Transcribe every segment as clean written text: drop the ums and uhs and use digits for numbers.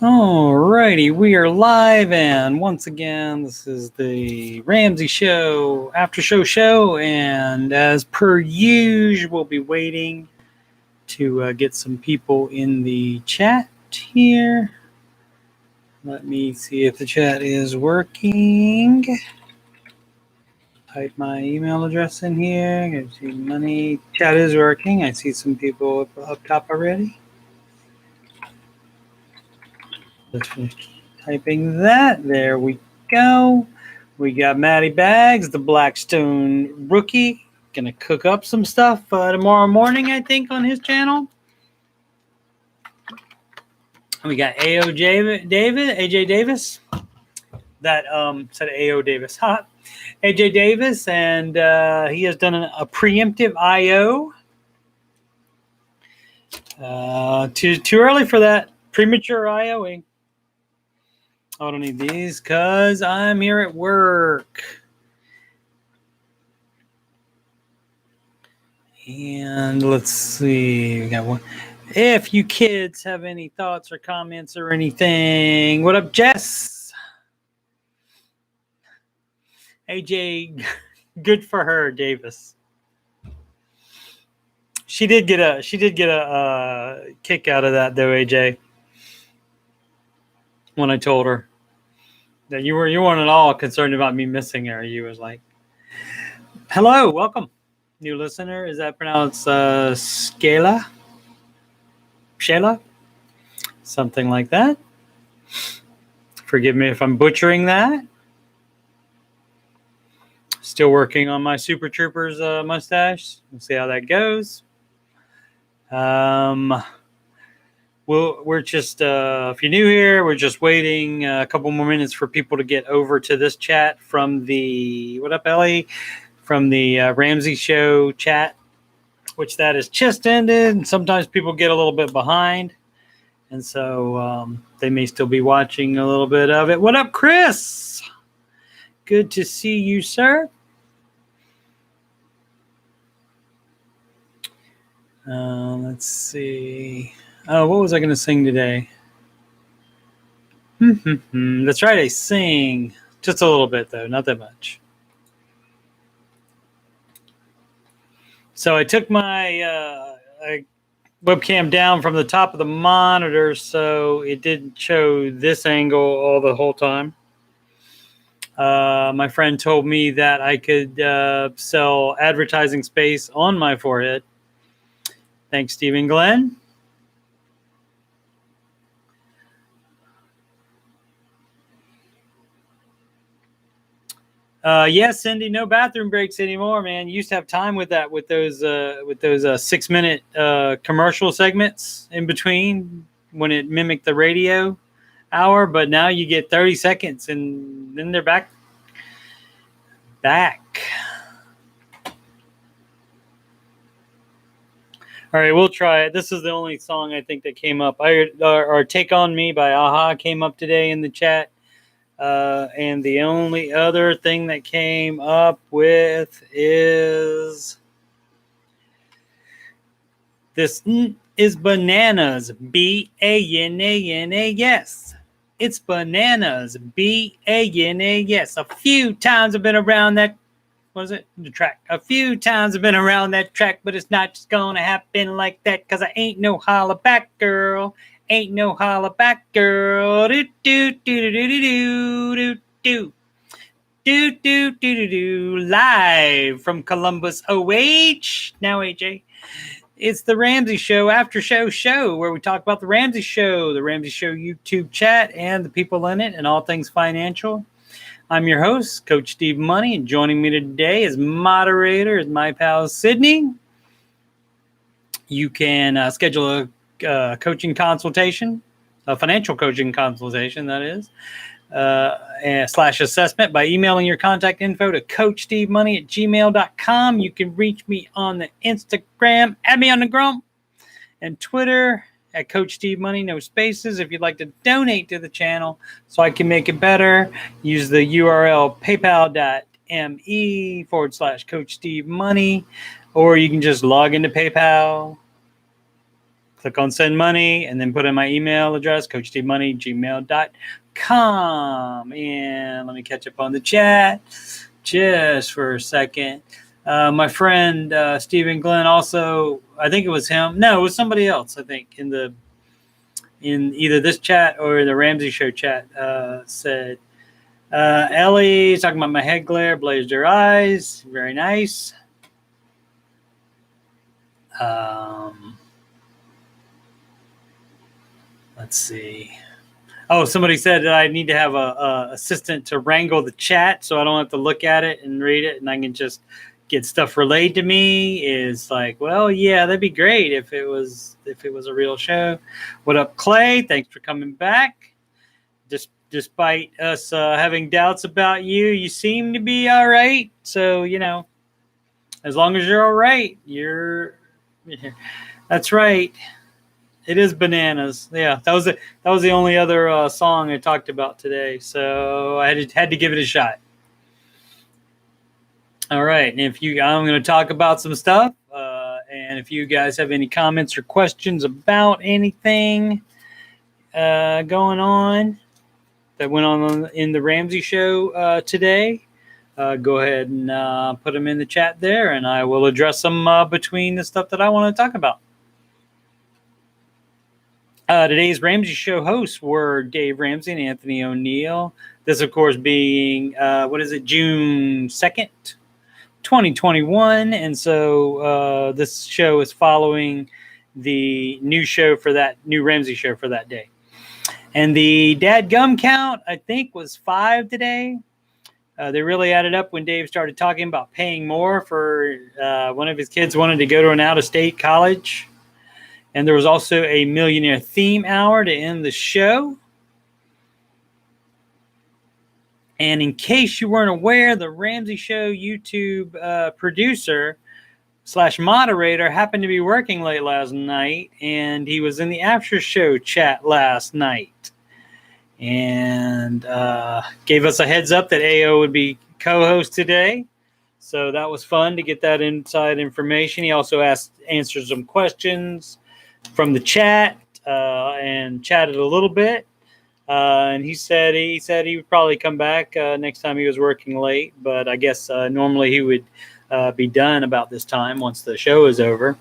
Alrighty, we are live, and once again, this is the Ramsey Show, Aftershow, and as per usual, we'll be waiting to get some people in the chat here. Let me see if the chat is working. Type my email address in here. Get you money. Chat is working. I see some people up top already. Let's finish typing that. There we go. We got Matty Bags, the Blackstone rookie. Gonna cook up some stuff tomorrow morning, I think, on his channel. We got AJ Davis. That said AO Davis. AJ Davis, and he has done a preemptive IO. Too early for that. Premature IOing. I don't need these because I'm here at work. And let's see. We got one. If you kids have any thoughts or comments or anything, what up, Jess? AJ, good for her, Davis. She did get a kick out of that though, AJ. When I told her that you weren't at all concerned about me missing her. You was like, hello, welcome. New listener. Is that pronounced Shayla? Something like that. Forgive me if I'm butchering that. Still working on my Super Troopers mustache. We'll see how that goes. We're just, if you're new here, we're just waiting a couple more minutes for people to get over to this chat from the, what up, Ellie? From the Ramsey Show chat, which that has just ended. And sometimes people get a little bit behind. And so they may still be watching a little bit of it. What up, Chris? Good to see you, sir. Let's see. Oh, what was I going to sing today? That's right, I sing. Just a little bit, though. Not that much. So I took my webcam down from the top of the monitor so it didn't show this angle the whole time. My friend told me that I could sell advertising space on my forehead. Thanks, Stephen Glenn. Yes, Cindy, no bathroom breaks anymore, man. You used to have time with that, with those 6-minute commercial segments in between when it mimicked the radio hour. But now you get 30 seconds, and then they're back. All right, we'll try it. This is the only song I think that came up. Or Take On Me by Aha came up today in the chat. And the only other thing that came up with is this is Bananas, B-A-N-A-N-A-S. It's Bananas, B-A-N-A-S. A few times I've been around that, what is it? The track. A few times I've been around that track, but it's not just gonna happen like that, cause I ain't no holla back girl. Ain't no holla back girl. Do do do do do do do do do do do. Live from Columbus, OH. Now, AJ, it's the Ramsey Show Aftershow show where we talk about the Ramsey Show YouTube chat, and the people in it, and all things financial. I'm your host, Coach Steve Money, and joining me today as moderator is my pal Sydney. You can schedule a coaching consultation, a financial coaching consultation, that is, / assessment by emailing your contact info to coachstevemoney@gmail.com. You can reach me on the Instagram, add me on the Grump, and Twitter at Coach Steve Money, no spaces. If you'd like to donate to the channel so I can make it better, use the URL paypal.me/Coach Steve Money, or you can just log into PayPal. click on send money, and then put in my email address, coachstmoney@gmail.com. And let me catch up on the chat just for a second. My friend Stephen Glenn also, I think it was him. No, it was somebody else. I think in either this chat or the Ramsey Show chat said, Ellie's talking about my head glare, blazed her eyes. Very nice. Let's see. Oh, somebody said that I need to have a assistant to wrangle the chat so I don't have to look at it and read it, and I can just get stuff relayed to me. Is like, well, yeah, that'd be great if it was a real show. What up, Clay? Thanks for coming back. Despite us having doubts about you, you seem to be all right. So, as long as you're all right, that's right. It is bananas. Yeah, that was the only other song I talked about today. So I had to give it a shot. All right, and I'm going to talk about some stuff, and if you guys have any comments or questions about anything going on that went on in the Ramsey Show today, go ahead and put them in the chat there, and I will address them between the stuff that I want to talk about. Today's Ramsey Show hosts were Dave Ramsey and Anthony O'Neill. This, of course, being, June 2nd, 2021. And so this show is following the new Ramsey Show for that day. And the dadgum count, I think, was 5 today. They really added up when Dave started talking about paying more for one of his kids wanted to go to an out-of-state college. And there was also a millionaire theme hour to end the show. And in case you weren't aware, the Ramsey Show YouTube producer / moderator happened to be working late last night, and he was in the Aftershow chat last night. And gave us a heads up that AO would be co-host today. So that was fun to get that inside information. He also answered some questions from the chat and chatted a little bit. And he said he would probably come back next time he was working late. But I guess normally he would be done about this time once the show is over.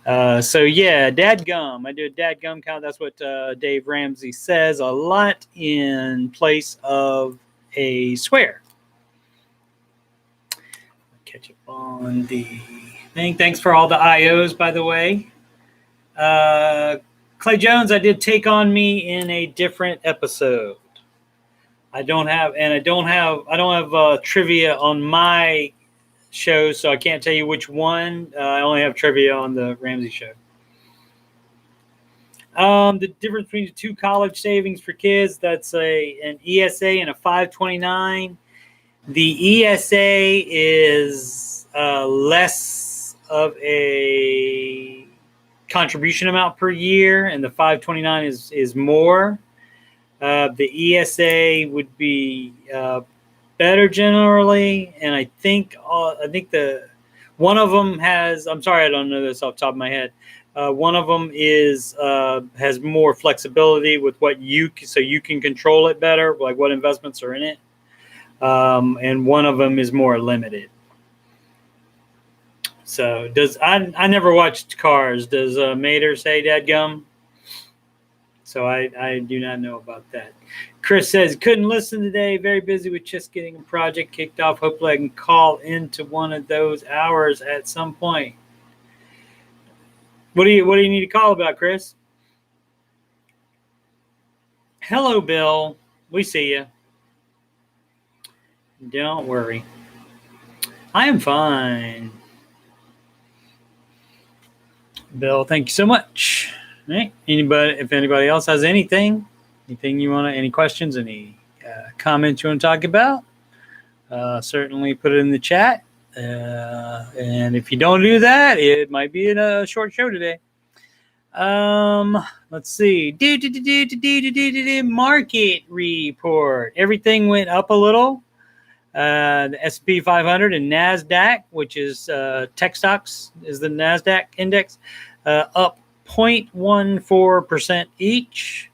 So, yeah, dadgum. I do a dadgum count. That's what Dave Ramsey says a lot in place of a swear. Catch up on the thing. Thanks for all the IOs, by the way. Clay Jones, I did Take On Me in a different episode. I don't have trivia on my show, so I can't tell you which one. I only have trivia on the Ramsey Show. The difference between the two college savings for kids, that's an ESA and a 529. The ESA is less of a contribution amount per year, and the 529 is more. The ESA would be better generally, and I think the one of them has. I'm sorry, I don't know this off the top of my head. One of them has more flexibility with so you can control it better, like what investments are in it, and one of them is more limited. So I never watched Cars. Does Mater say dadgum? So I do not know about that. Chris says, couldn't listen today. Very busy with just getting a project kicked off. Hopefully I can call into one of those hours at some point. What do you need to call about, Chris? Hello, Bill. We see you. Don't worry. I am fine. Bill, thank you so much. All right. If anybody else has anything you want to, any questions, any comments you want to talk about, certainly put it in the chat. And if you don't do that, it might be in a short show today. Let's see. Market report. Everything went up a little. The S&P 500 and NASDAQ, which is tech stocks, is the NASDAQ index, up 0.14% each.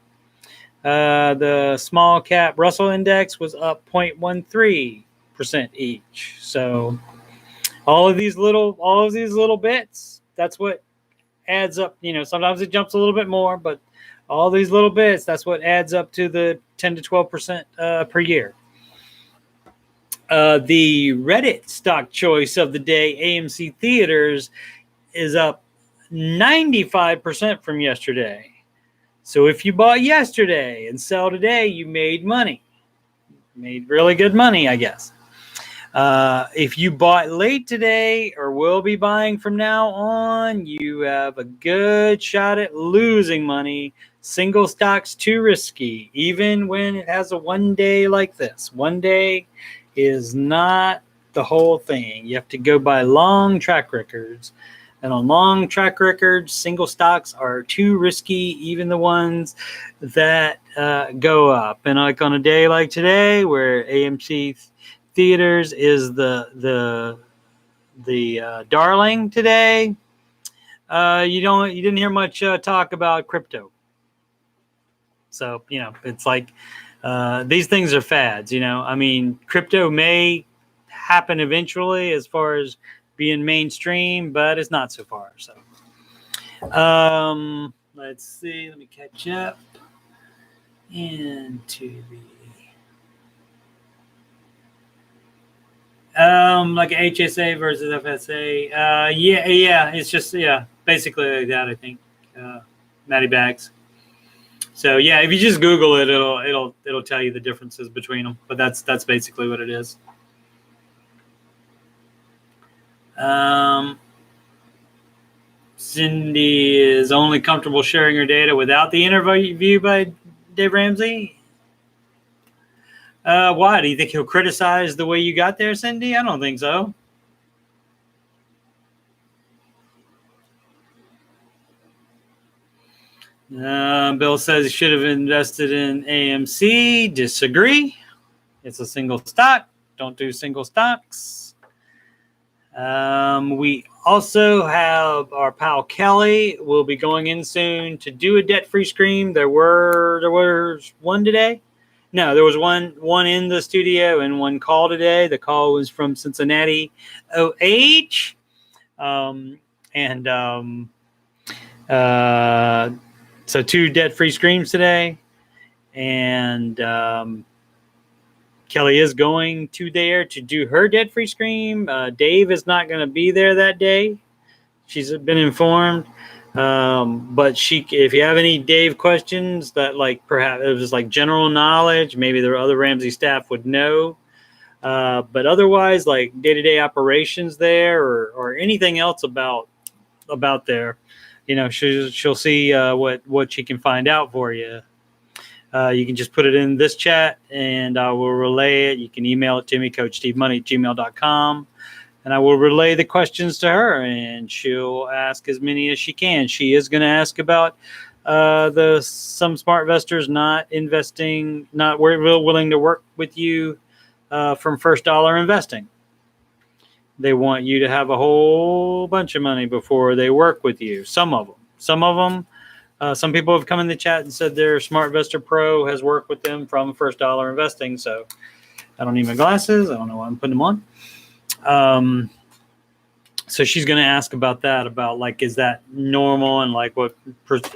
The small cap Russell index was up 0.13% each. So all of these little bits, that's what adds up. Sometimes it jumps a little bit more, but all these little bits, that's what adds up to the 10 to 12% per year. The Reddit stock choice of the day, AMC Theaters, is up 95% from yesterday. So if you bought yesterday and sell today, you made money. Made really good money, I guess. If you bought late today or will be buying from now on, you have a good shot at losing money. Single stock's too risky, even when it has a one day like this. One day is not the whole thing. You have to go by long track records. And on long track records, single stocks are too risky, even the ones that go up. And like on a day like today, where AMC Theaters is the darling today, you didn't hear much talk about crypto. So it's like these things are fads. I mean, crypto may happen eventually as far as being mainstream, but it's not so far. So let's see. Let me catch up into the like HSA versus FSA. Yeah, it's just basically like that, I think. Matty Bags. So yeah, if you just Google it, it'll tell you the differences between them. But that's basically what it is. Cindy is only comfortable sharing her data without the interview by Dave Ramsey. Why? Do you think he'll criticize the way you got there, Cindy? I don't think so. Bill says he should have invested in AMC. Disagree. It's a single stock. Don't do single stocks. We also have our pal Kelly will be going in soon to do a debt-free scream. There was one today. No, there was one in the studio and one call today. The call was from Cincinnati OH. So 2 debt-free screams today. And Kelly is going to there to do her debt-free scream. Dave is not going to be there that day. She's been informed. But if you have any Dave questions that perhaps it was general knowledge, maybe the other Ramsey staff would know. But otherwise, day-to-day operations there or anything else about there, she'll see what she can find out for you. You can just put it in this chat and I will relay it. You can email it to me, CoachSteveMoney@gmail.com. And I will relay the questions to her, and she'll ask as many as she can. She is going to ask about some smart investors not willing to work with you from first dollar investing. They want you to have a whole bunch of money before they work with you. Some of them. Some people have come in the chat and said their Smart Investor Pro has worked with them from first dollar investing. So I don't need my glasses. I don't know why I'm putting them on. So she's going to ask about that, is that normal, and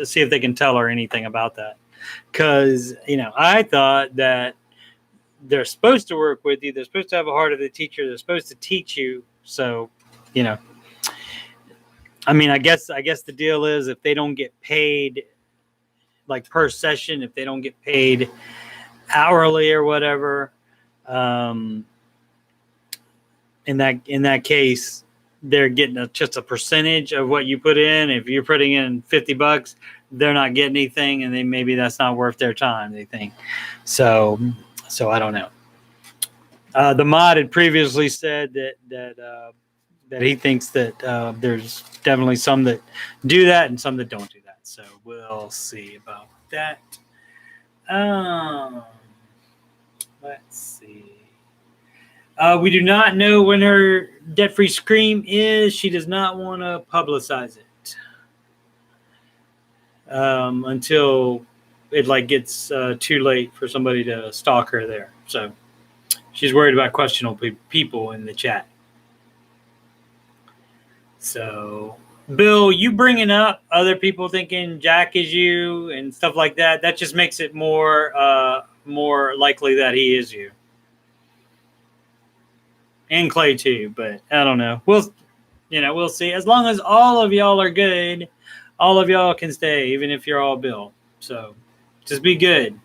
see if they can tell her anything about that. Because, I thought that they're supposed to work with you. They're supposed to have a heart of the teacher. They're supposed to teach you. So, I mean, I guess the deal is if they don't get paid per session, if they don't get paid hourly or whatever, in that case, they're getting just a percentage of what you put in. If you're putting in $50, they're not getting anything, and maybe that's not worth their time, they think. So I don't know. The mod had previously said that he thinks that there's definitely some that do that and some that don't do that. So we'll see about that. Let's see. We do not know when her debt-free scream is. She does not want to publicize it. until it like gets too late for somebody to stalk her there. So she's worried about questionable people in the chat. So, Bill, you bringing up other people thinking Jack is you and stuff like that, that just makes it more likely that he is you. And Clay too, but I don't know. We'll see. As long as all of y'all are good, all of y'all can stay, even if you're all Bill. So just be good.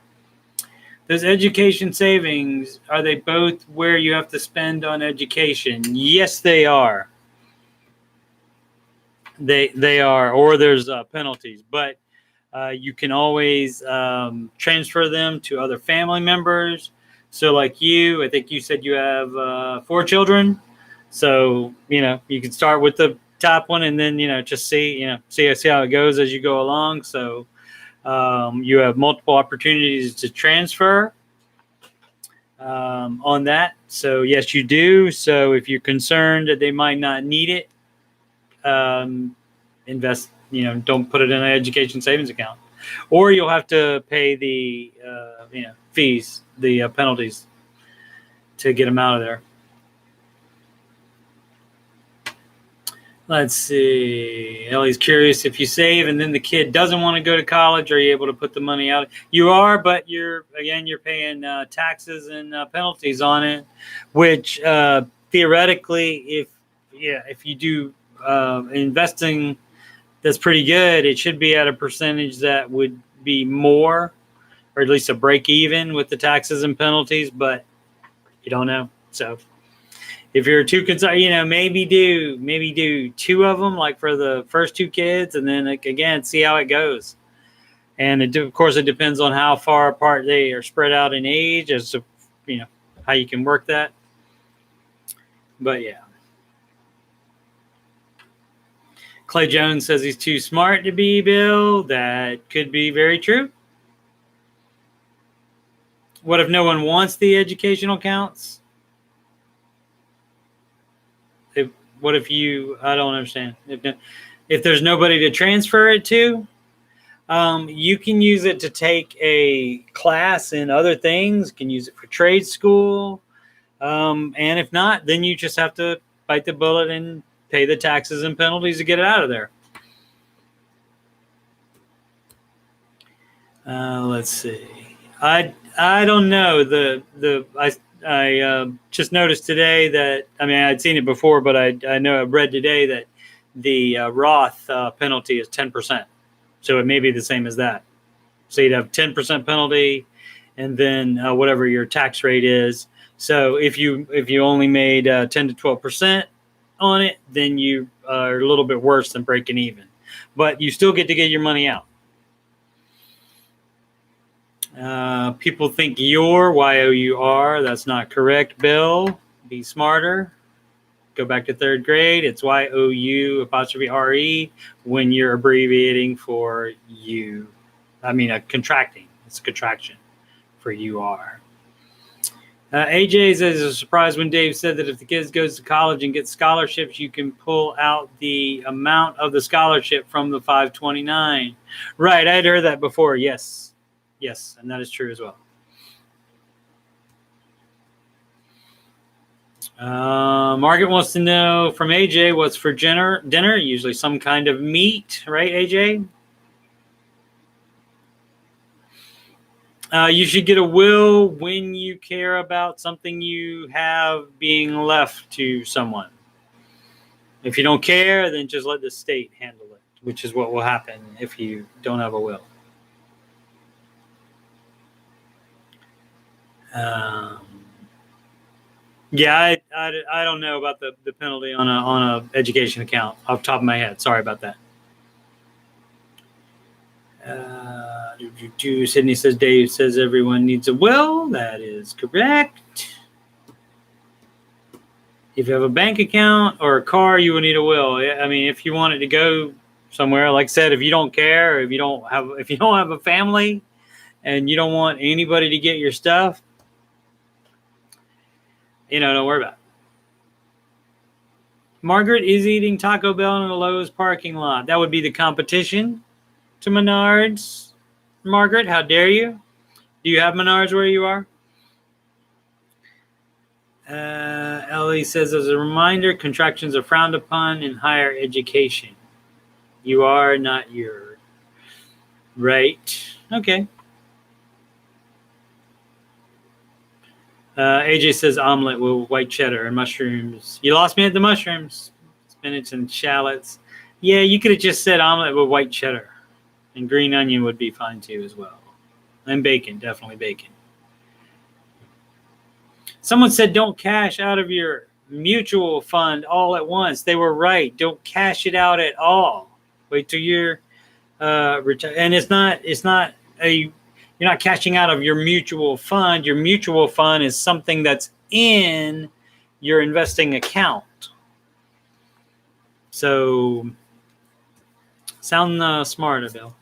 Those education savings, are they both where you have to spend on education? Yes, they are. They are, or there's penalties, but you can always transfer them to other family members. So like you, I think you said you have 4 children. So, you can start with the top one and then, just see how it goes as you go along. So you have multiple opportunities to transfer on that. So yes, you do. So if you're concerned that they might not need it, invest, don't put it in an education savings account, or you'll have to pay the, fees, the penalties to get them out of there. Let's see. Ellie's curious, if you save and then the kid doesn't want to go to college, are you able to put the money out? You are, but you're paying taxes and penalties on it, which theoretically, if you do investing that's pretty good, it should be at a percentage that would be more, or at least a break even with the taxes and penalties, but you don't know. So if you're too concerned, maybe do 2 of them, like for the first 2 kids, and then again, see how it goes. And of course, it depends on how far apart they are spread out in age, as to, how you can work that. But yeah. Clay Jones says he's too smart to be Bill. That could be very true. What if no one wants the educational accounts? What if I don't understand. If there's nobody to transfer it to, you can use it to take a class in other things. You can use it for trade school. And if not, then you just have to bite the bullet and pay the taxes and penalties to get it out of there. Let's see. I don't know. I just noticed today that, I'd seen it before, but I know I've read today that the Roth penalty is 10%. So it may be the same as that. So you'd have 10% penalty, and then whatever your tax rate is. So if you only made 10 to 12% on it, then you are a little bit worse than breaking even. But you still get to get your money out. People think you're Y-O-U-R. That's not correct, Bill. Be smarter. Go back to 3rd grade. It's Y-O-U''R-E when you're abbreviating for you. Contracting. It's a contraction for you-are. AJ says, a surprise when Dave said that if the kid goes to college and gets scholarships, you can pull out the amount of the scholarship from the 529. Right, I had heard that before. Yes, and that is true as well. Margaret wants to know from AJ, what's for dinner? Usually some kind of meat, right, AJ? You should get a will when you care about something you have being left to someone. If you don't care, then just let the state handle it, which is what will happen if you don't have a will. Yeah, I don't know about the penalty on a education account off the top of my head. Sorry about that. Sydney says, Dave says everyone needs a will. That is correct. If you have a bank account or a car, you will need a will. If you wanted to go somewhere, like I said, if you don't care, if you don't have a family and you don't want anybody to get your stuff, don't worry about it. Margaret is eating Taco Bell in a Lowe's parking lot. That would be the competition to Menards, Margaret? How dare you? Do you have Menards where you are? Ellie says, as a reminder, contractions are frowned upon in higher education. You are not your. Right. Okay. AJ says omelet with white cheddar and mushrooms. You lost me at the mushrooms. Spinach and shallots. Yeah, you could have just said omelet with white cheddar. And green onion would be fine too as well. And bacon, definitely bacon. Someone said don't cash out of your mutual fund all at once. They were right. Don't cash it out at all. Wait till you're retire. And it's not you're not cashing out of your mutual fund. Your mutual fund is something that's in your investing account. So sound smarter, Bill.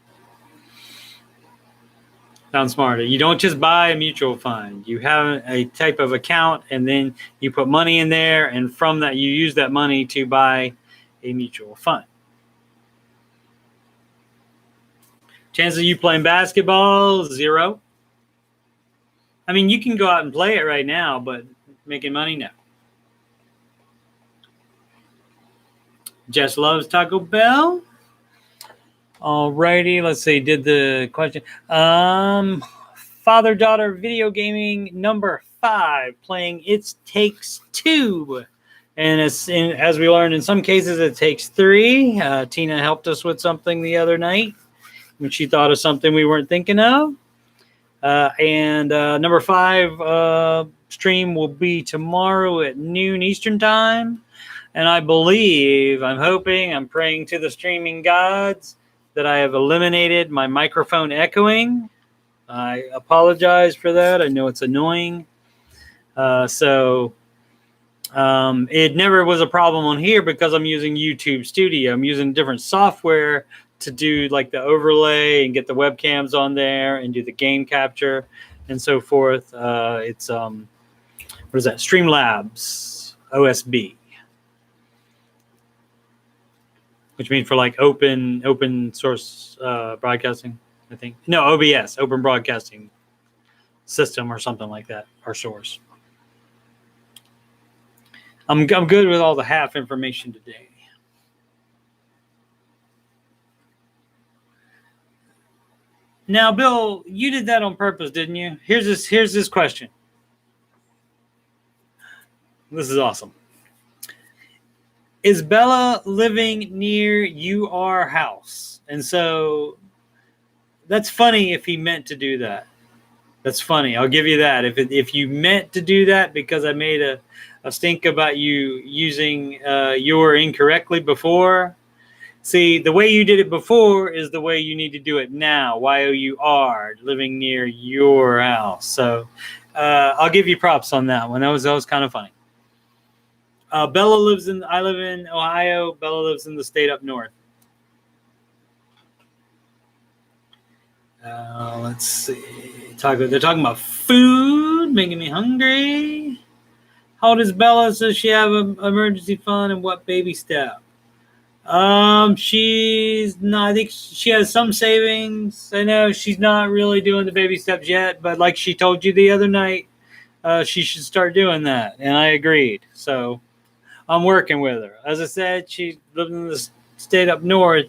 Sound smarter. You don't just buy a mutual fund. You have a type of account, and then you put money in there, and from that, you use that money to buy a mutual fund. Chances of you playing basketball, 0. I mean, you can go out and play it right now, but making money, no. Jess loves Taco Bell. Alrighty, let's see. Did the question. Father-daughter video gaming number 5, playing It Takes 2. And as we learned, in some cases, it takes 3. Tina helped us with something the other night when she thought of something we weren't thinking of. And number 5 stream will be tomorrow at noon Eastern time. And I believe, I'm hoping, I'm praying to the streaming gods that I have eliminated my microphone echoing. I apologize for that. I know it's annoying. So it never was a problem on here because I'm using YouTube Studio. I'm using different software to do like the overlay and get the webcams on there and do the game capture and so forth. It's what is that? Streamlabs OSB, which means for like open source broadcasting, I think. No, OBS, Open Broadcasting System, or something like that, or source. I'm good with all the half information today. Now, Bill, you did that on purpose, didn't you? Here's this question. This is awesome. Is Bella living near your house? And so that's funny if he meant to do that. That's funny. I'll give you that. If you meant to do that because I made a stink about you using your incorrectly before. See, the way you did it before is the way you need to do it now. YOUR, living near your house. So I'll give you props on that one. That was kind of funny. I live in Ohio. Bella lives in the state up north. Let's see. They're talking about food, making me hungry. How old is Bella? Does she have an emergency fund, and what baby step? She's not. I think she has some savings. I know she's not really doing the baby steps yet, but like she told you the other night, she should start doing that, and I agreed. So I'm working with her. As I said, she lived in the state up north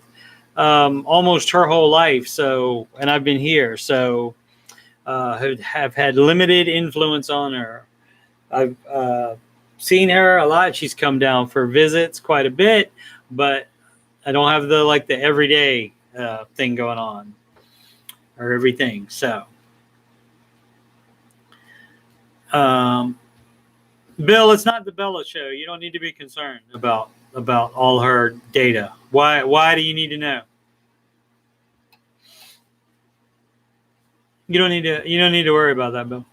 almost her whole life. So, and I've been here, so have had limited influence on her. I've seen her a lot. She's come down for visits quite a bit, but I don't have the everyday thing going on or everything. So, Bill, it's not the Bella show. You don't need to be concerned about all her data. Why do you need to know? You don't need to worry about that, Bill.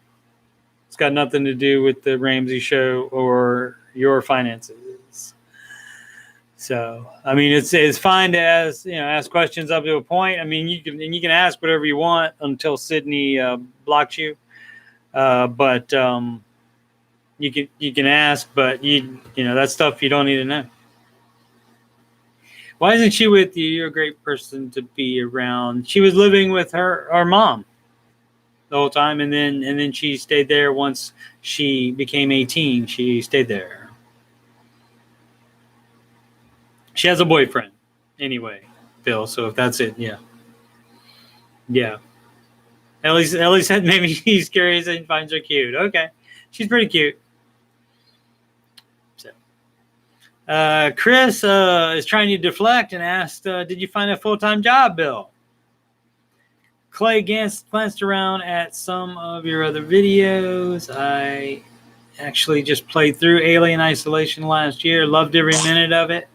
It's got nothing to do with the Ramsey show or your finances. So, I mean, it's fine to ask questions up to a point. I mean, you can ask whatever you want until Sydney blocks you. But you can ask, but you know that stuff you don't need to know. Why isn't she with you? You're a great person to be around. She was living with our mom the whole time, and then she stayed there once she became 18. She stayed there. She has a boyfriend anyway, Bill. So if that's it, yeah. At least maybe he's curious and finds her cute. Okay, she's pretty cute. So, Chris is trying to deflect and asked, "Did you find a full-time job, Bill?" Clay glanced around at some of your other videos. I actually just played through Alien Isolation last year. Loved every minute of it.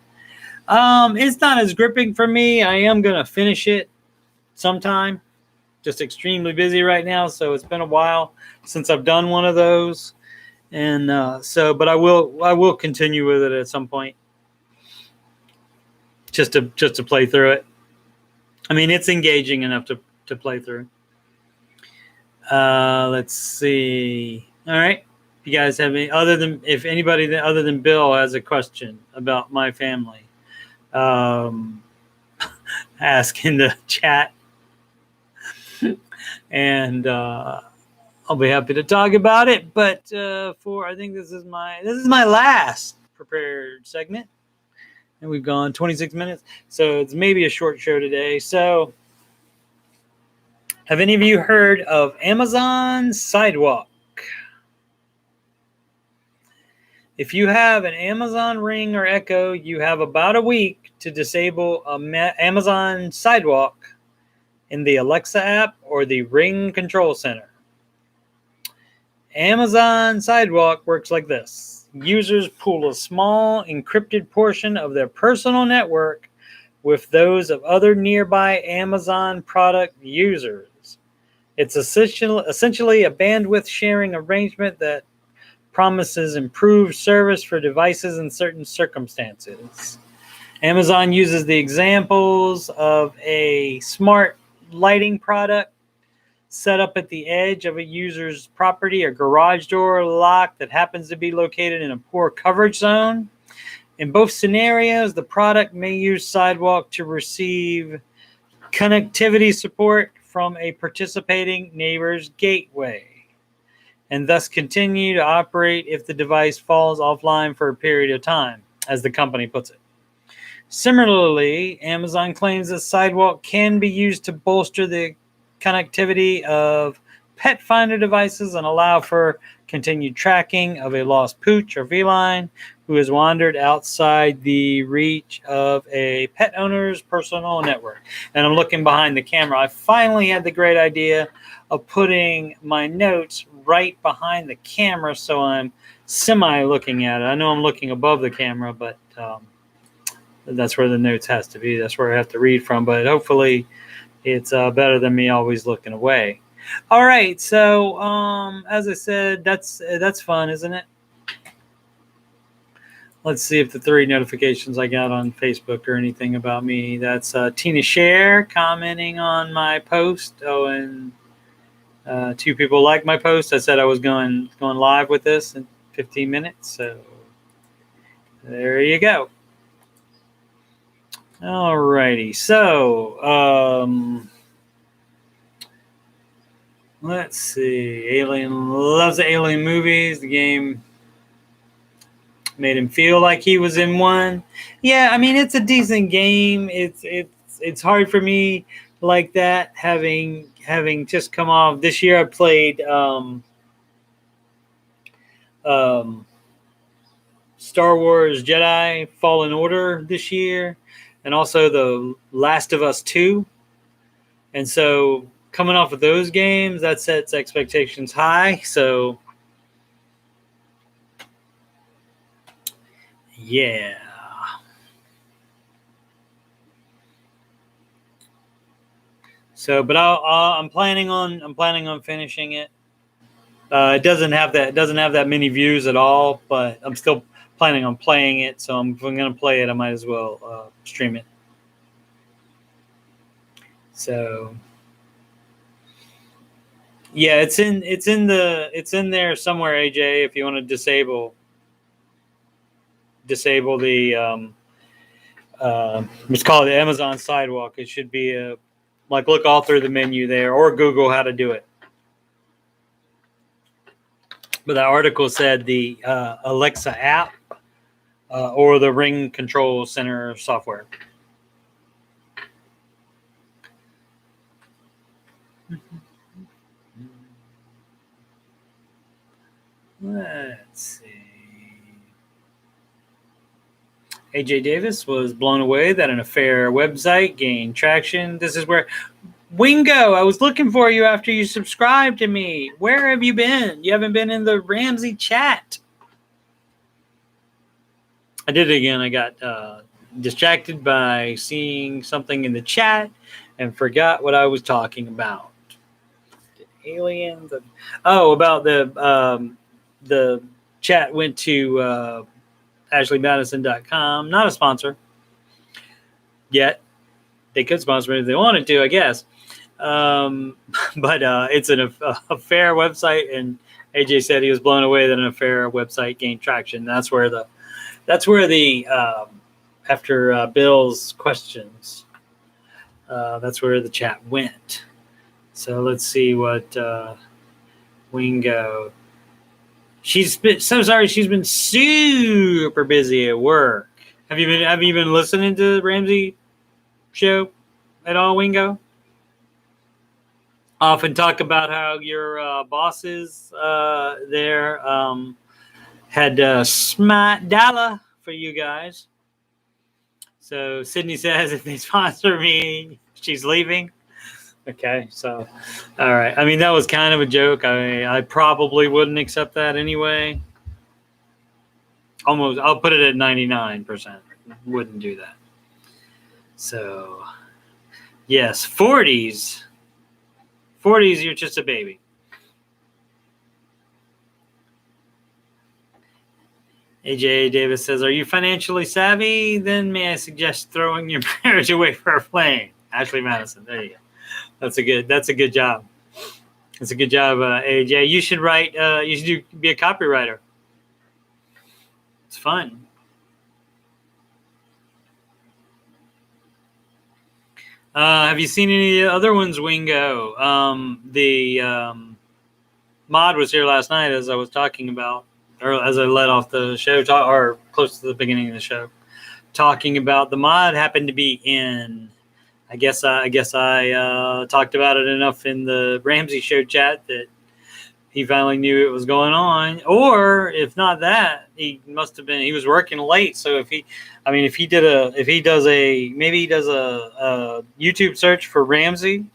It's not as gripping for me. I am gonna finish it sometime. Just extremely busy right now, so it's been a while since I've done one of those, and but I will continue with it at some point, just to play through it. I mean, it's engaging enough to play through. Let's see. All right, if you guys have any if anybody other than Bill has a question about my family, ask in the chat. And I'll be happy to talk about it. But I think this is my last prepared segment, and we've gone 26 minutes, so it's maybe a short show today. So, have any of you heard of Amazon Sidewalk? If you have an Amazon Ring or Echo, you have about a week to disable Amazon Sidewalk in the Alexa app or the Ring Control Center. Amazon Sidewalk works like this. Users pool a small encrypted portion of their personal network with those of other nearby Amazon product users. It's essentially a bandwidth sharing arrangement that promises improved service for devices in certain circumstances. Amazon uses the examples of a smart lighting product set up at the edge of a user's property, a garage door lock that happens to be located in a poor coverage zone. In both scenarios, the product may use Sidewalk to receive connectivity support from a participating neighbor's gateway, and thus continue to operate if the device falls offline for a period of time, as the company puts it. Similarly, Amazon claims that Sidewalk can be used to bolster the connectivity of pet finder devices and allow for continued tracking of a lost pooch or feline who has wandered outside the reach of a pet owner's personal network. And I'm looking behind the camera. I finally had the great idea of putting my notes right behind the camera so I'm semi-looking at it. I know I'm looking above the camera, but that's where the notes has to be. That's where I have to read from. But hopefully it's better than me always looking away. All right. So as I said, that's fun, isn't it? Let's see if the 3 notifications I got on Facebook or anything about me. That's Tina Share commenting on my post. Oh, and 2 people liked my post. I said I was going live with this in 15 minutes. So there you go. All righty. So let's see. Alien loves the Alien movies. The game made him feel like he was in one. Yeah, I mean, it's a decent game. It's hard for me like that, having just come off. This year I played Star Wars Jedi Fallen Order this year, and also The Last of Us 2. And so coming off of those games, that sets expectations high. So yeah. So, but I'm planning on finishing it. It doesn't have that many views at all, but I'm still planning on playing it. So if I'm going to play it, I might as well stream it. So yeah, it's in there somewhere, AJ. If you want to disable the It's called the Amazon Sidewalk. It should be look all through the menu there, or Google how to do it. But the article said the Alexa app or the Ring Control Center software. Let's see. AJ Davis was blown away that an affair website gained traction. This is where Wingo, I was looking for you after you subscribed to me. Where have you been? You haven't been in the Ramsey chat. I did it again. I got distracted by seeing something in the chat and forgot what I was talking about. Aliens. About the chat went to AshleyMadison.com. Not a sponsor yet. They could sponsor me if they wanted to, I guess. But it's a fair website, and AJ said he was blown away that an affair website gained traction. That's where the after Bill's questions, that's where the chat went. So let's see what Wingo. She's been so sorry. She's been super busy at work. Have you been listening to the Ramsey show at all, Wingo? Often talk about how your bosses there had smart dollar for you guys. So Sydney says if they sponsor me, she's leaving. Okay, so all right. I mean, that was kind of a joke. I probably wouldn't accept that anyway. Almost, I'll put it at 99%. Wouldn't do that. So, yes, 40s. 40s, you're just a baby. AJ Davis says, are you financially savvy? Then may I suggest throwing your marriage away for a flame? Ashley Madison. There you go. That's a good job. That's a good job, AJ. You should write. You should be a copywriter. It's fun. Have you seen any of the other ones, Wingo? The mod was here last night, as I was talking about, or as I led off the show, or close to the beginning of the show, talking about the mod happened to be in. I guess I talked about it enough in the Ramsey show chat that he finally knew it was going on. Or if not that, he was working late. So if he does a YouTube search for Ramsey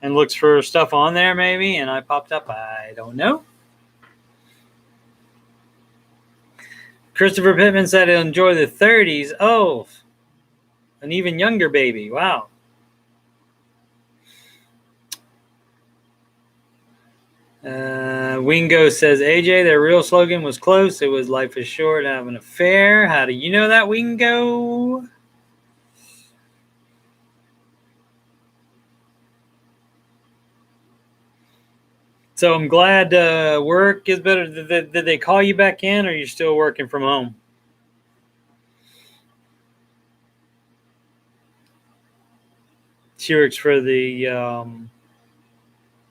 and looks for stuff on there maybe, and I popped up, I don't know. Christopher Pittman said he'll enjoy the 30s. Oh, an even younger baby. Wow. Wingo says, AJ, their real slogan was close. It was life is short, have an affair. How do you know that, Wingo? So I'm glad work is better. Did they call you back in, or are you still working from home? She works for the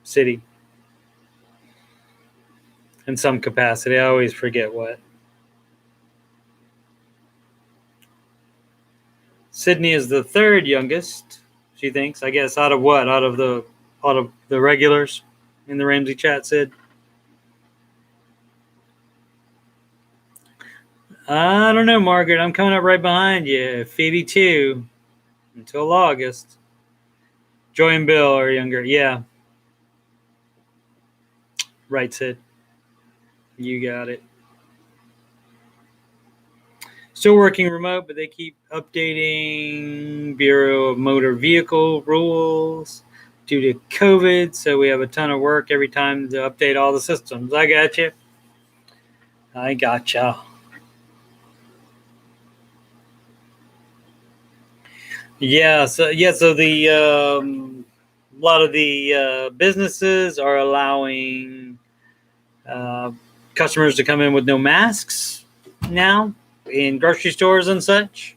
city in some capacity. I always forget what. Sydney is the third youngest, she thinks. I guess out of what? Out of the regulars in the Ramsey chat, Sid? I don't know, Margaret. I'm coming up right behind you. 82 until August. Joy and Bill are younger. Yeah. Right, Sid. You got it. Still working remote, but they keep updating Bureau of Motor Vehicle rules due to COVID. So we have a ton of work every time to update all the systems. I got you. I gotcha. Yeah. So the a lot of the businesses are allowing customers to come in with no masks now in grocery stores and such.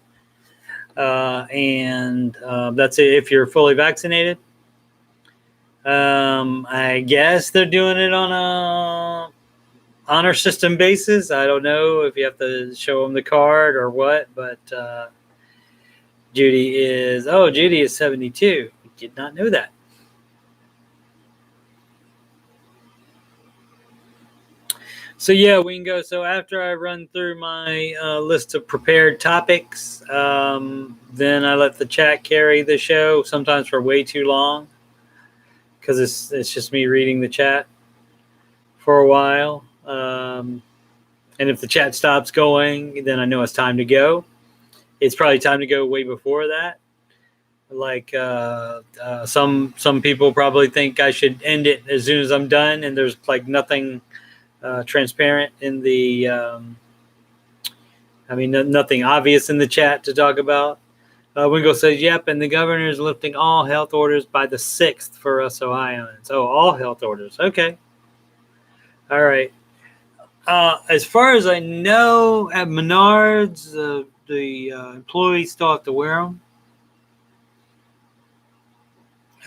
and that's it if you're fully vaccinated. I guess they're doing it on a honor system basis. I don't know if you have to show them the card or what, but Judy is 72. Did not know that. So yeah, Wingo. So after I run through my list of prepared topics, then I let the chat carry the show. Sometimes for way too long, because it's just me reading the chat for a while. And if the chat stops going, then I know it's time to go. It's probably time to go way before that. Like some people probably think I should end it as soon as I'm done, and there's like nothing transparent in the nothing obvious in the chat to talk about. Wingo says, yep, and the governor is lifting all health orders by the 6th for us Ohioans. Oh, all health orders. Okay. All right. As far as I know, at Menards, the employees still have to wear them.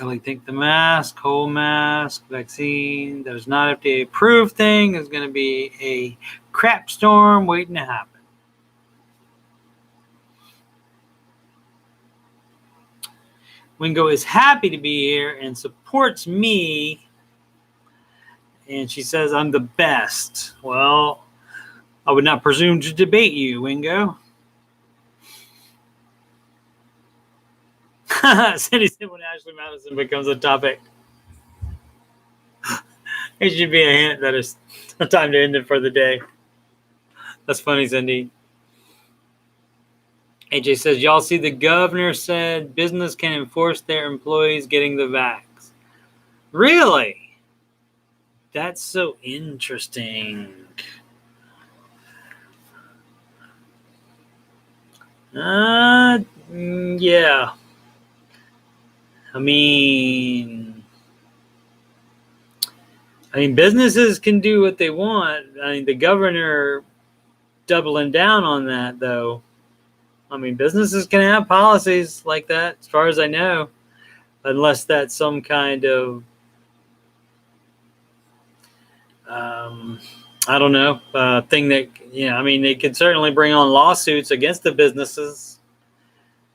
I think the mask, whole mask, vaccine, there's not FDA approved thing. There's going to be a crap storm waiting to happen. Wingo is happy to be here and supports me. And she says I'm the best. Well, I would not presume to debate you, Wingo. Cindy said when Ashley Madison becomes a topic. It should be a hint that it's time to end it for the day. That's funny, Cindy. AJ says, y'all see the governor said business can enforce their employees getting the vax. Really? That's so interesting. Yeah. I mean, businesses can do what they want. The governor doubling down on that, though. Businesses can have policies like that, as far as I know, unless that's some kind of, I don't know, thing that, they could certainly bring on lawsuits against the businesses,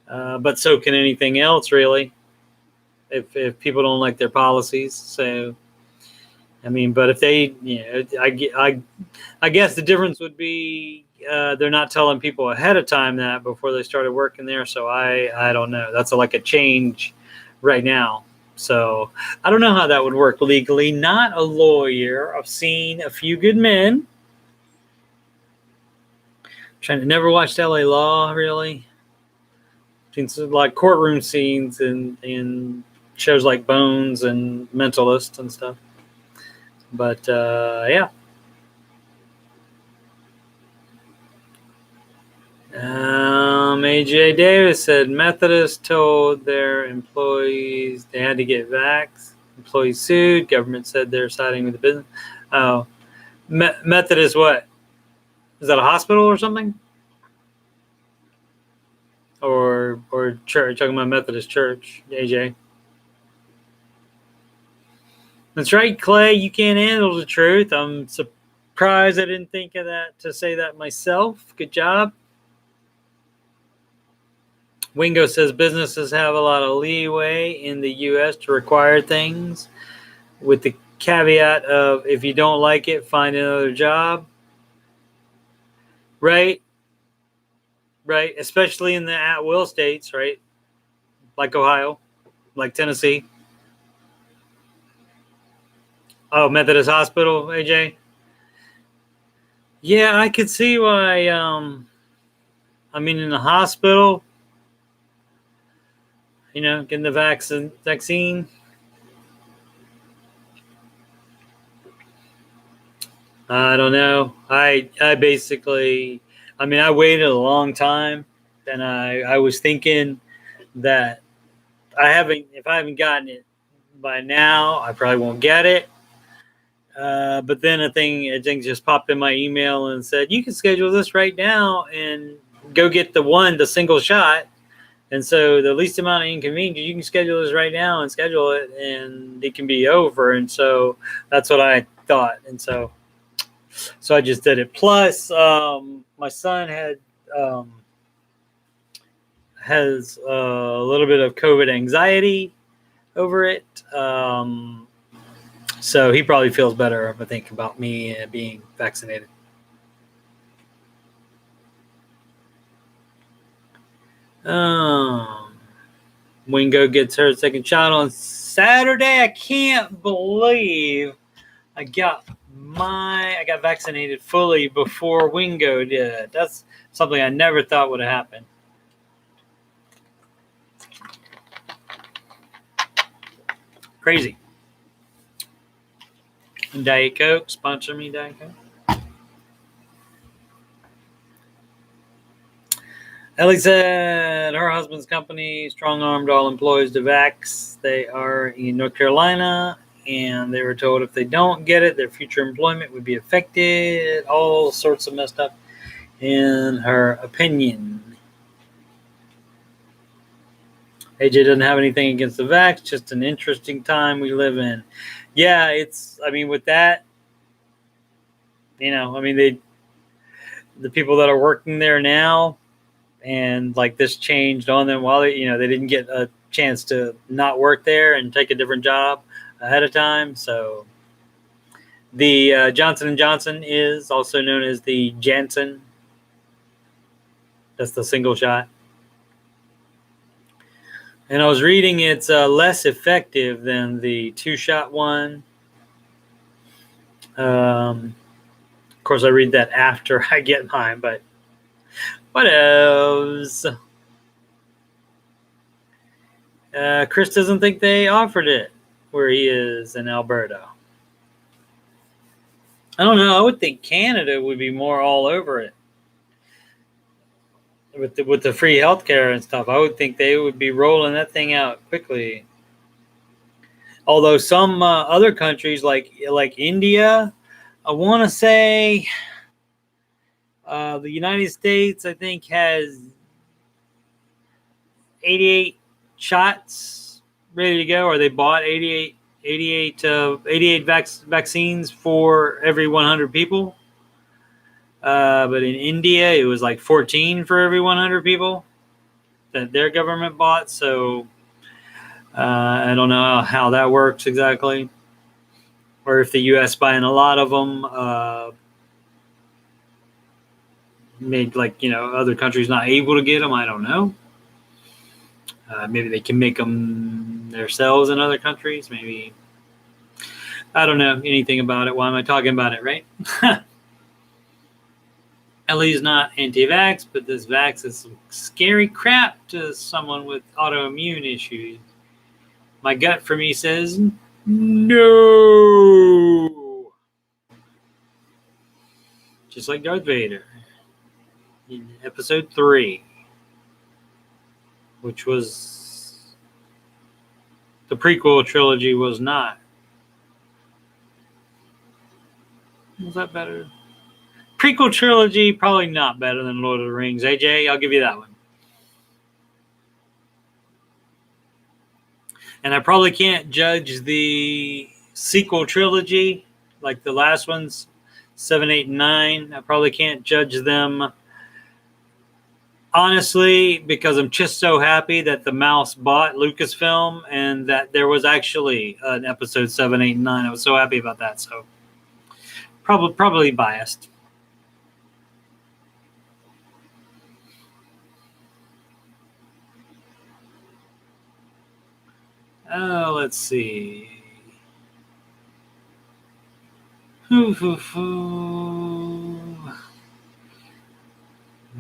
but so can anything else, really, if people don't like their policies. So, but if they, I guess the difference would be they're not telling people ahead of time that before they started working there. So I don't know. That's like a change right now. So I don't know how that would work legally. Not a lawyer. I've seen a few good men. Trying to never watched LA Law, really. Seen some like courtroom scenes and shows like Bones and Mentalist and stuff. But yeah. AJ Davis said Methodist told their employees they had to get vaxxed. Employees sued. Government said they're siding with the business. Oh, Methodist what? Is that a hospital or something? Or church? Talking about Methodist church, AJ. That's right, Clay. You can't handle the truth. I'm surprised I didn't think of that to say that myself. Good job. Wingo says businesses have a lot of leeway in the U.S. to require things with the caveat of if you don't like it, find another job. Right. Especially in the at-will states, right? Like Ohio, like Tennessee. Oh, Methodist Hospital, AJ? Yeah, I could see why, in the hospital, getting the vaccine. I don't know. I basically, I waited a long time, and I was thinking that if I haven't gotten it by now, I probably won't get it. But then a thing just popped in my email and said, you can schedule this right now and go get the single shot. And so the least amount of inconvenience, you can schedule this right now and schedule it, and it can be over. And so that's what I thought. And so I just did it. Plus, my son has a little bit of COVID anxiety over it. So he probably feels better, I think, about me being vaccinated. Wingo gets her second shot on Saturday. I can't believe I got vaccinated fully before Wingo did. That's something I never thought would have happened. Crazy. Diet Coke, sponsor me, Diet Coke. Ellie said her husband's company strong-armed all employees to vax. They are in North Carolina, and they were told if they don't get it, their future employment would be affected. All sorts of messed up, in her opinion. AJ doesn't have anything against the vax, just an interesting time we live in. Yeah, with that, the people that are working there now, and like this changed on them while they didn't get a chance to not work there and take a different job ahead of time. So the Johnson & Johnson is also known as the Janssen. That's the single shot. And I was reading it's less effective than the 2-shot one. Of course, I read that after I get mine, but what else? Chris doesn't think they offered it where he is in Alberta. I don't know. I would think Canada would be more all over it. With the free healthcare and stuff, I would think they would be rolling that thing out quickly. Although some other countries like India, I want to say the United States, I think, has 88 shots ready to go, or they bought 88 vaccines for every 100 people. But in India, it was like 14 for every 100 people that their government bought. So I don't know how that works exactly. Or if the U.S. buying a lot of them made other countries not able to get them. I don't know. Maybe they can make them themselves in other countries. Maybe. I don't know anything about it. Why am I talking about it, right? Ellie's not anti-vax, but this vax is some scary crap to someone with autoimmune issues. My gut for me says no. Just like Darth Vader in episode 3, which was the prequel trilogy was not. Was that better? Prequel trilogy, probably not better than Lord of the Rings. AJ, I'll give you that one. And I probably can't judge the sequel trilogy, like the last ones, 7, 8, and 9. I probably can't judge them honestly, because I'm just so happy that the mouse bought Lucasfilm and that there was actually an episode 7, 8, and 9. I was so happy about that. So probably biased. Oh, let's see.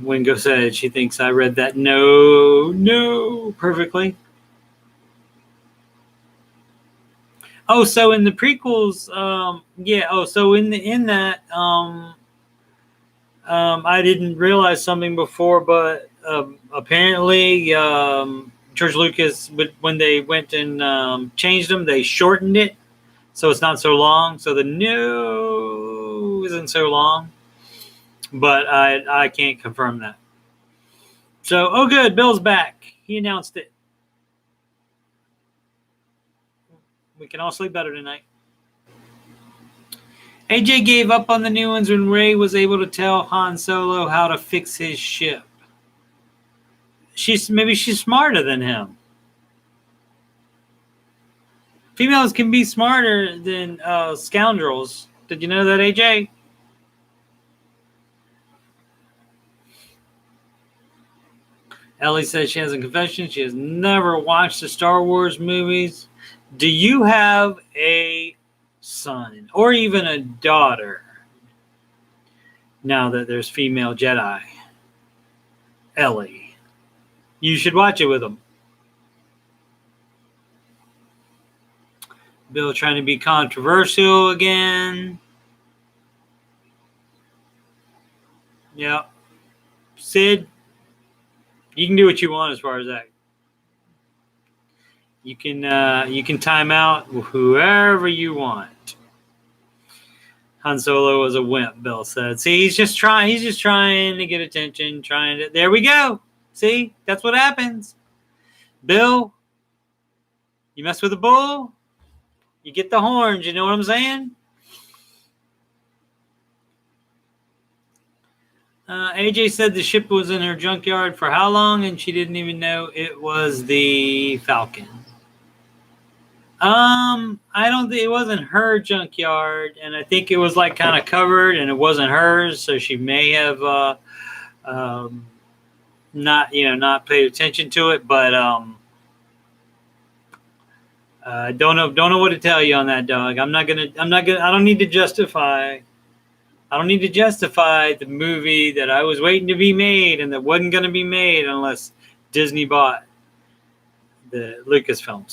Wingo said she thinks I read that no perfectly. Oh, so in the prequels, so in that, I didn't realize something before, but apparently George Lucas, when they went and changed them, they shortened it, so it's not so long. So the no isn't so long, but I can't confirm that. So, oh good, Bill's back. He announced it. We can all sleep better tonight. AJ gave up on the new ones when Rey was able to tell Han Solo how to fix his ship. Maybe she's smarter than him. Females can be smarter than scoundrels. Did you know that, AJ? Ellie says she has a confession. She has never watched the Star Wars movies. Do you have a son or even a daughter now that there's female Jedi? Ellie, you should watch it with them. Bill trying to be controversial again. Yep. Sid, you can do what you want as far as that. You can time out whoever you want. Han Solo was a wimp, Bill said. See, he's just trying to get attention, there we go. See, that's what happens. Bill, you mess with a bull, you get the horns, you know what I'm saying? AJ said the ship was in her junkyard for how long, and she didn't even know it was the Falcon. I don't think it wasn't her junkyard, and I think it was like kind of covered, and it wasn't hers, so she may have not paid attention to it, but don't know what to tell you on that, dog. I don't need to justify the movie that I was waiting to be made and that wasn't going to be made unless Disney bought the Lucasfilm.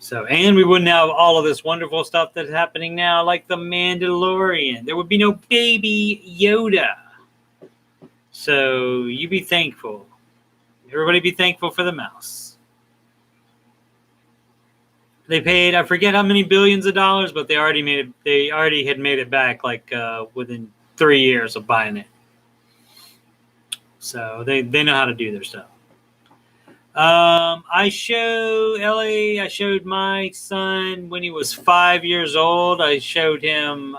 So, and we wouldn't have all of this wonderful stuff that's happening now, like The Mandalorian. There would be no baby Yoda. So you be thankful. Everybody be thankful for the mouse. They paid, I forget how many billions of dollars, but they already had made it back like within 3 years of buying it. So they know how to do their stuff. I showed my son when he was 5 years old. I showed him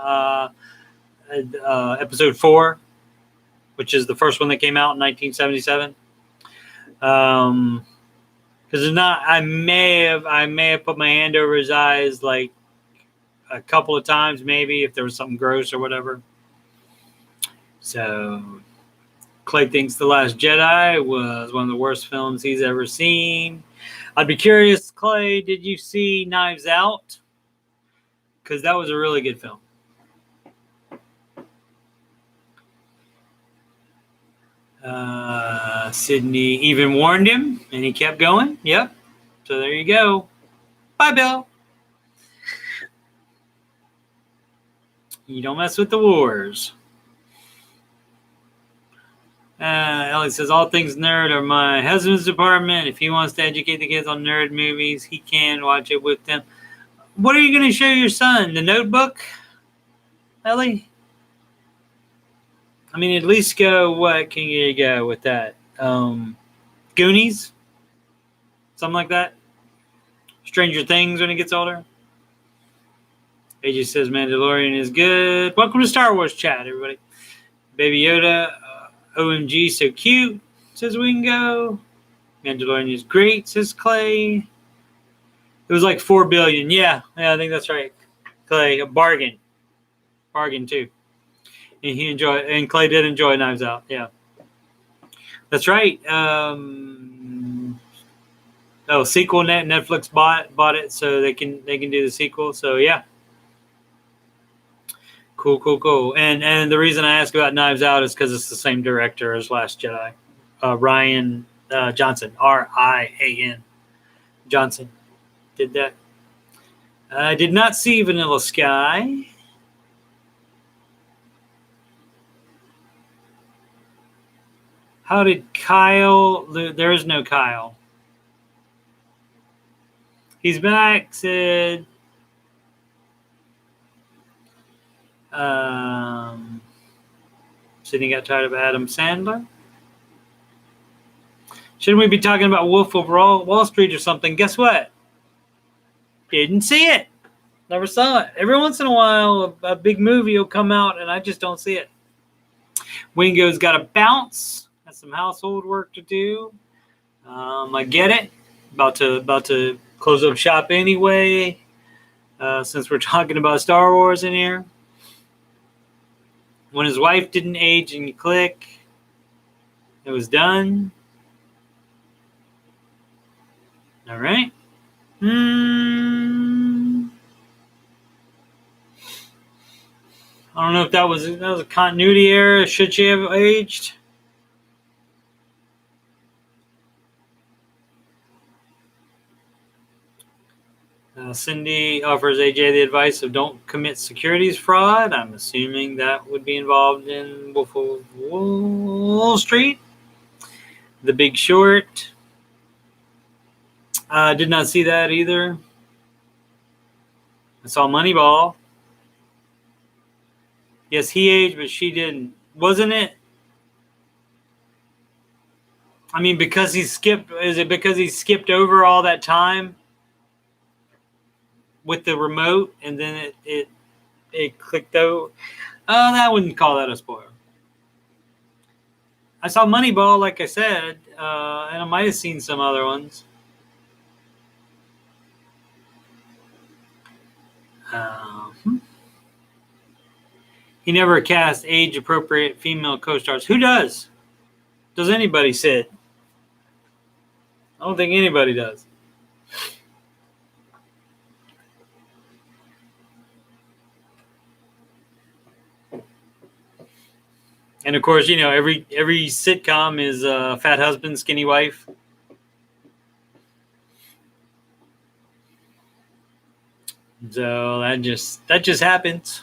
episode 4, which is the first one that came out in 1977. Because I may have put my hand over his eyes like a couple of times, maybe if there was something gross or whatever. So Clay thinks The Last Jedi was one of the worst films he's ever seen. I'd be curious, Clay, did you see Knives Out? Because that was a really good film. Sydney even warned him, and he kept going. Yep. So there you go. Bye, Bill. You don't mess with the wars. Ellie says, all things nerd are my husband's department. If he wants to educate the kids on nerd movies, he can watch it with them. What are you going to show your son? The Notebook, Ellie? I mean, at least go, what can you go with that? Goonies? Something like that? Stranger Things when he gets older? AJ says Mandalorian is good. Welcome to Star Wars chat, everybody. Baby Yoda, OMG, so cute, says Wingo. Mandalorian is great, says Clay. It was like $4 billion. Yeah, I think that's right. Clay, a bargain. Bargain, too. And Clay did enjoy Knives Out. Yeah. That's right. Sequel Netflix bought it so they can do the sequel. So yeah. Cool. And the reason I ask about Knives Out is because it's the same director as Last Jedi. Ryan Johnson. Rian Johnson did that. I did not see Vanilla Sky. How did Kyle... There is no Kyle. He's back, said... Sydney got tired of Adam Sandler. Shouldn't we be talking about Wolf of Wall Street or something? Guess what? Didn't see it. Never saw it. Every once in a while, a big movie will come out, and I just don't see it. Wingo's got to bounce. Has some household work to do. I get it. About to close up shop anyway. Since we're talking about Star Wars in here. When his wife didn't age and you click, it was done. All right. I don't know if that was a continuity error. Should she have aged? Cindy offers AJ the advice of don't commit securities fraud. I'm assuming that would be involved in Wolf of Wall Street. The Big Short. Did not see that either. I saw Moneyball. Yes, he aged, but she didn't. Wasn't it? I mean, because he skipped. Is it because he skipped over all that time with the remote, and then it clicked out? Oh, I wouldn't call that a spoiler. I saw Moneyball, like I said, and I might have seen some other ones. He never cast age-appropriate female co-stars. Who does? Does anybody, Sid? I don't think anybody does. And of course, you know, every sitcom is fat husband, skinny wife. So that just happens.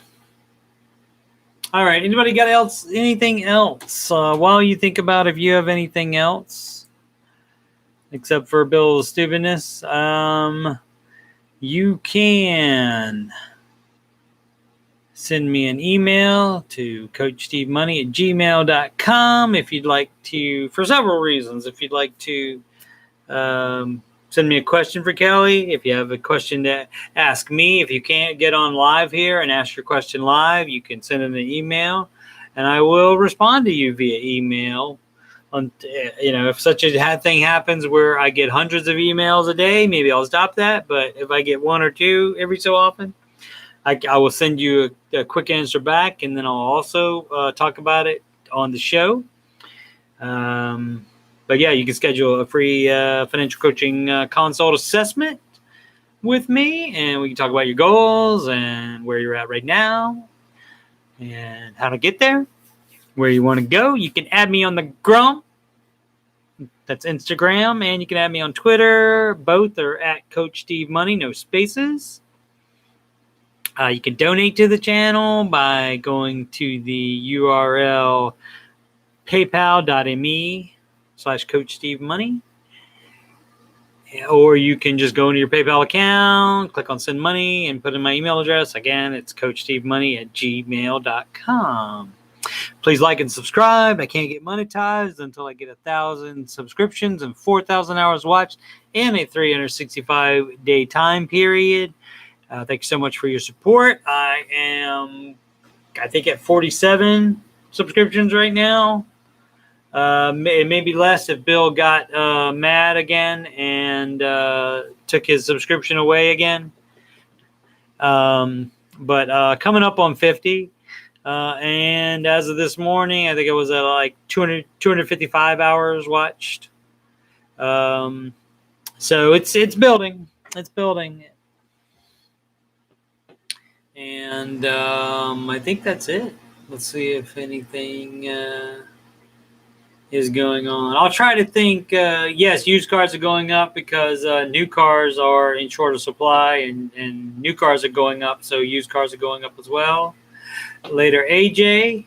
All right. Anybody got anything else? While you think about if you have anything else, except for Bill's stupidness, you can send me an email to coachstevemoney@gmail.com if you'd like to, for several reasons. If you'd like to send me a question for Kelly, if you have a question to ask me, if you can't get on live here and ask your question live, you can send in an email, and I will respond to you via email. If such a thing happens where I get hundreds of emails a day, maybe I'll stop that. But if I get one or two every so often, I will send you a quick answer back, and then I'll also talk about it on the show. But yeah, you can schedule a free financial coaching consult assessment with me, and we can talk about your goals and where you're at right now and how to get there, where you want to go. You can add me on the Grum. That's Instagram, and you can add me on Twitter. Both are at Coach Steve Money, no spaces. You can donate to the channel by going to the URL paypal.me/Coach Steve Money. Or you can just go into your PayPal account, click on send money, and put in my email address. Again, it's CoachSteveMoney@gmail.com. Please like and subscribe. I can't get monetized until I get 1,000 subscriptions and 4,000 hours watched in a 365-day time period. Thank you so much for your support. I think, at 47 subscriptions right now. It may be less if Bill got mad again and took his subscription away again. But coming up on 50. And as of this morning, I think it was at like 255 hours watched. So it's building. It's building. And I think that's it. Let's see if anything is going on. I'll try to think. Yes, used cars are going up because new cars are in shorter supply, and new cars are going up, so used cars are going up as well. Later, AJ,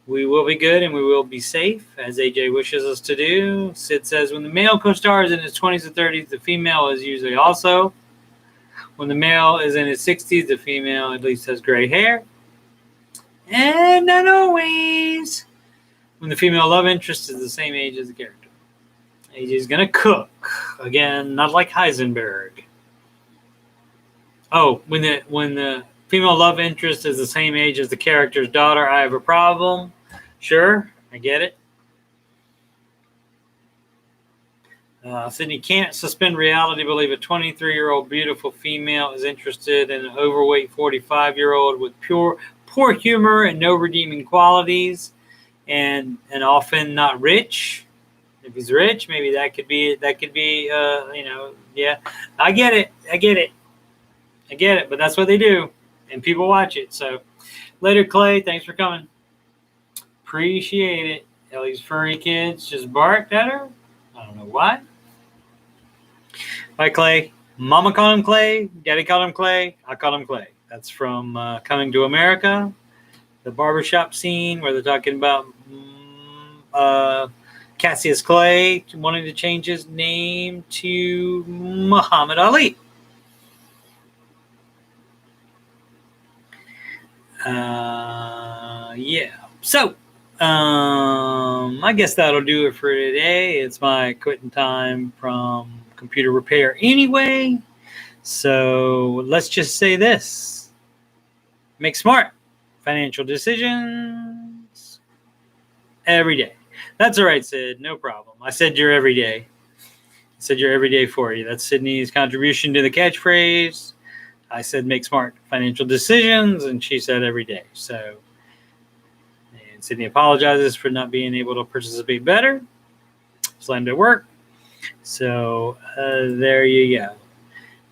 we will be good and we will be safe, as AJ wishes us to do. Sid says, when the male co-star is in his 20s or 30s, the female is usually also. When the male is in his 60s, the female at least has gray hair. And not always. When the female love interest is the same age as the character. AJ's gonna cook again, not like Heisenberg. Oh, when the female love interest is the same age as the character's daughter, I have a problem. Sure, I get it. Sydney can't suspend reality. Believe a 23-year-old beautiful female is interested in an overweight 45-year-old with poor humor and no redeeming qualities, and often not rich. If he's rich, maybe that could be. Yeah, I get it. But that's what they do, and people watch it. So later, Clay. Thanks for coming. Appreciate it. Ellie's furry kids just barked at her. I don't know why. Bye, Clay. Mama called him Clay. Daddy called him Clay. I called him Clay. That's from Coming to America, the barbershop scene where they're talking about Cassius Clay wanting to change his name to Muhammad Ali. Yeah. So, I guess that'll do it for today. It's my quitting time from computer repair anyway. So let's just say this. Make smart financial decisions every day. That's all right, Sid. No problem. I said you're every day. I said you're every day for you. That's Sydney's contribution to the catchphrase. I said make smart financial decisions, and she said every day. So, and Sydney apologizes for not being able to participate better. Slammed at work. So there you go.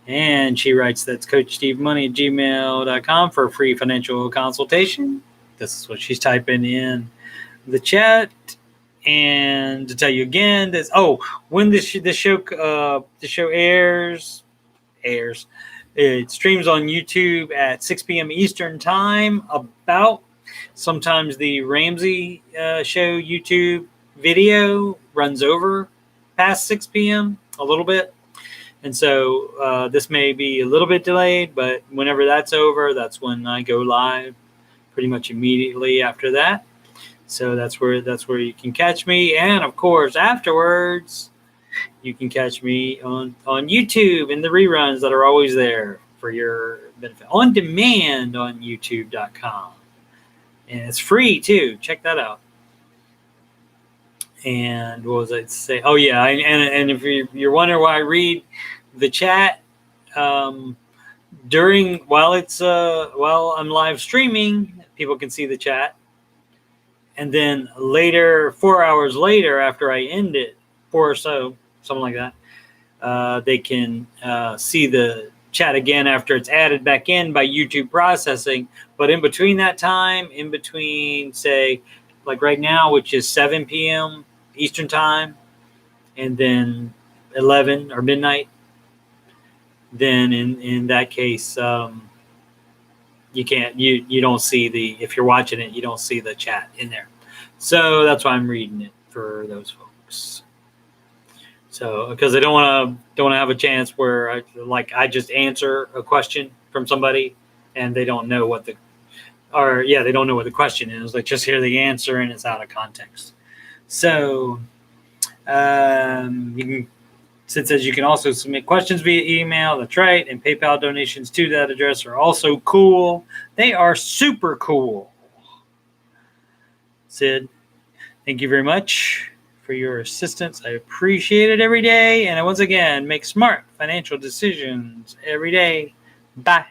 And she writes that's CoachSteveMoney@gmail.com for a free financial consultation. This is what she's typing in the chat. And to tell you again, when this show airs, it streams on YouTube at 6 p.m. Eastern time. About sometimes the Ramsey show YouTube video runs over past 6 p.m. a little bit. And so this may be a little bit delayed, but whenever that's over, that's when I go live pretty much immediately after that. So that's where you can catch me. And of course, afterwards, you can catch me on YouTube in the reruns that are always there for your benefit. On demand on youtube.com. And it's free too. Check that out. And what was I to say? Oh yeah, and if you're wondering why I read the chat while I'm live streaming, people can see the chat, and then later, 4 hours later after I end it, 4 or so, something like that, they can see the chat again after it's added back in by YouTube processing. But in between that time, say like right now, which is 7 p.m. Eastern time, and then 11 or midnight, then in that case, you don't see if you're watching it, you don't see the chat in there. So that's why I'm reading it for those folks. So because I don't want to have a chance where I just answer a question from somebody and they don't know what the question is. Like just hear the answer and it's out of context. So Sid says you can also submit questions via email. That's right. And PayPal donations to that address are also cool. They are super cool. Sid, thank you very much for your assistance. I appreciate it every day. And once again, make smart financial decisions every day. Bye.